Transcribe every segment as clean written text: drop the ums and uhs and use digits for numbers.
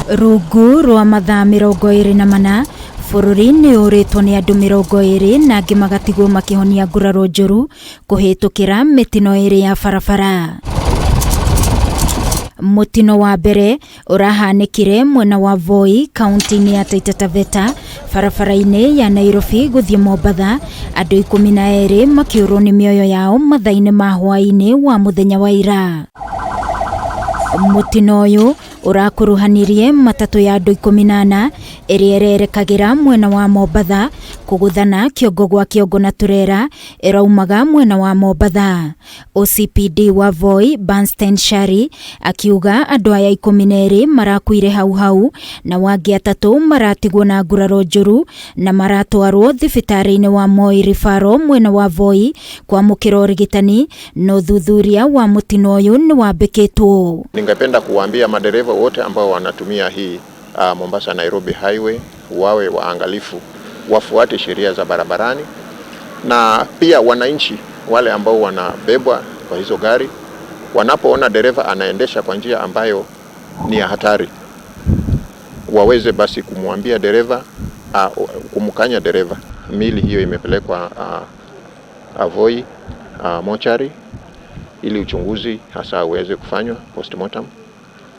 Rungu rwa mathaa 24 bũrũri nĩ ũrĩtwo nĩ andũ 20 na angĩ magatigwo makĩhonia nguraro njũru kũhĩtũkĩra mĩtino ĩrĩ ya barabara. Mutino wa mbere ũrahanĩkire mwena wa Voi, kaunti-inĩ ya Taita Taveta, barabara-inĩ ya Nairobi gũthiĩ Mombatha, andũ 12 makĩũrwo nĩ mĩoyo yao mathaa-inĩ ma hwaĩ-inĩ wa mũthenya wa ira. Mutino ũyũ ũrakuruhanirie matatũ ya andũ 18 ĩrĩa ĩrerekagĩra mwena wa Mombatha kũgũthana kĩongo gwa kĩongo na turera ĩraumaga mwena wa Mombatha. OCPD wa Voi, Bernstein Shari, akiuga andũ aya 12 marakuire hau na wangĩ 3 maratigwo na nguraro njũru na maratwarwo thibitarĩ-inĩ wa Moi Referral mwena wa Voi kwamũkĩra ũrigitani, no thuthuria wa mutino ũyũ nĩ wambĩkĩtwo. Ningependa kuwaambia madereva wote ambao wanatumia hii Mombasa Nairobi highway wawe waangalifu, wafuate sheria za barabarani, na pia wananchi wale ambao wanabebwa kwa hizo gari wanapoona dereva anaendesha kwa njia ambayo ni ya hatari, waweze basi kumwambia dereva, kumkanya dereva. Mili hiyo imepelekwa Voi mochari ili uchunguzi hasa uweze kufanywa postmortem,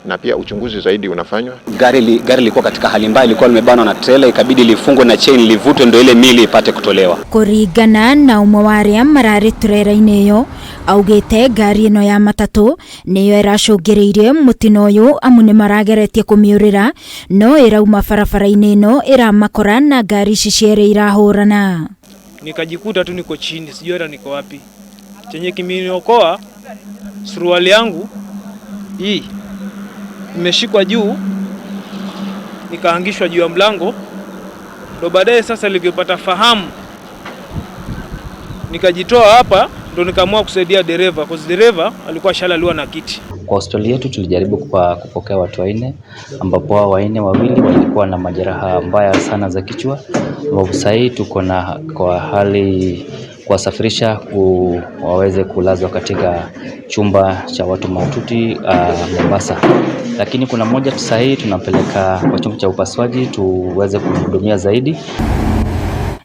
na pia uchunguzi zaidi unafanywa. Gari lilikuwa katika hali mbaya, ilikuwa limebanwa na trailer, ikabidi lifungwe na chain livutwe ndio ile mili ipate kutolewa. Kũringana na umwe wa arĩa mararĩ trailer-inĩ ĩyo, augĩte ngari ĩno ya matatũ nĩyo ĩracũngĩrĩirie mutino ũyũ amu nĩ marageretie kũmĩũrĩra, no ĩrauma barabara-inĩ ĩno ĩramakora na ngari ici cierĩ irahũrana. Nikajikuta tu niko chini, sijui hata niko wapi. Chenye kimeniokoa suruali yangu hii nimeshikwa juu, nikaangishwa juu ya mlango, ndo baadaye sasa nilipopata fahamu nikajitoa hapa, ndo nikaamua kusaidia dereva, kwa sababu dereva alikuwa shalaliwa na kiti. Kwa hospitali yetu tulijaribu kupokea watu 4, ambapo hao 4 wawili walikuwa na majeraha mbaya sana za kichwa. Sasa hivi tuko na kwa hali kuwasafirisha waweze kulazwa katika chumba cha watu mahututi Mombasa. Lakini kuna mmoja sasa hivi tunampeleka kwa chumba cha upasuaji tuweze kumhudumia zaidi.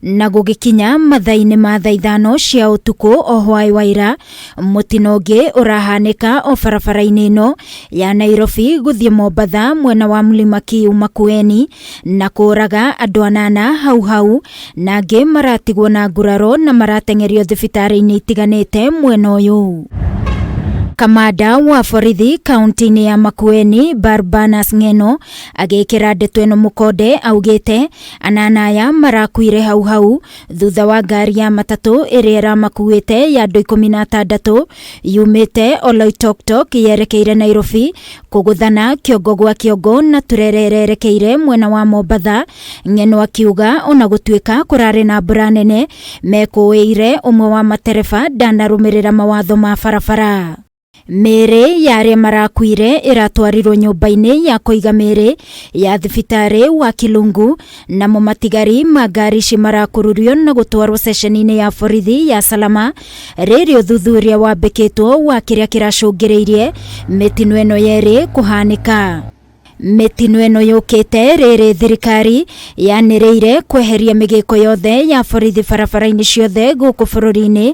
Na gũgĩkinya mathaa-inĩ ma thaa 5 cia ũtukũ o hwaĩ wa ira, mutino ũngĩ ũrahanĩka o barabara-inĩ ĩno ya Nairobi gũthiĩ Mombatha mwena wa Mlima Kiu Makueni na kũraga andũ 8 hau na angĩ maratigwo na nguraro na marateng'erio thibitarĩ-inĩ itiganĩte mwena ũyũ. Kamanda wa borithi kaunti-inĩ ya Makueni, Barbanas Ng'eno, agĩkĩra ndeto ĩno mũkonde, augĩte 8 aya marakuire hau thutha wa ngari ya matatũ ĩrĩa ĩramakuĩte ya andũ 16 yumĩte Oloitoktok yerekeire Nairobi kũgũthana kĩongo gwa kĩongo na turere yerekeire mwena wa Mombatha. Ng'eno akiuga ona gũtuĩka kũrarĩ na mbura nene, mekũĩire ũmwe wa matereba ndanarũmĩrĩra mawatho ma barabara. Mĩrĩ ya arĩa marakuire ĩratwarirwo nyũmba-inĩ ya kũiga mĩrĩ ya thibitarĩ wa Kilungu, namo matigari ma ngari ici marakururio na gũtwarwo ceceni-inĩ ya borithi ya Salama, rĩrĩ ũthuthuria wambĩkĩtwo wa kĩrĩa kĩracũngĩrĩirie mĩtino ĩno yerĩ kũhanĩka. Mĩtino ĩno yũkĩte rĩrĩ thirikari yanĩrĩire kweheria mĩgĩko yothe ya borithi barabara-inĩ ciothe gũkũ bũrũri-inĩ,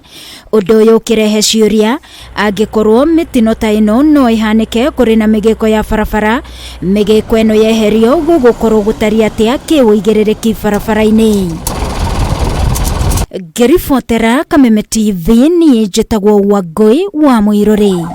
ũndũ ũyũ ũkĩrehe ciũria angĩkorwo mĩtino ta ĩno no ĩhanĩke kũrĩ na mĩgĩko ya barabara, mĩgĩko ĩno yeherio gũgũkorwo gũtariĩ atĩa kĩwũigĩrĩrĩki barabara-inĩ. Ngĩribotera Kameme TV, niĩ njĩtagwo Wangũi wa Mũirũrĩ.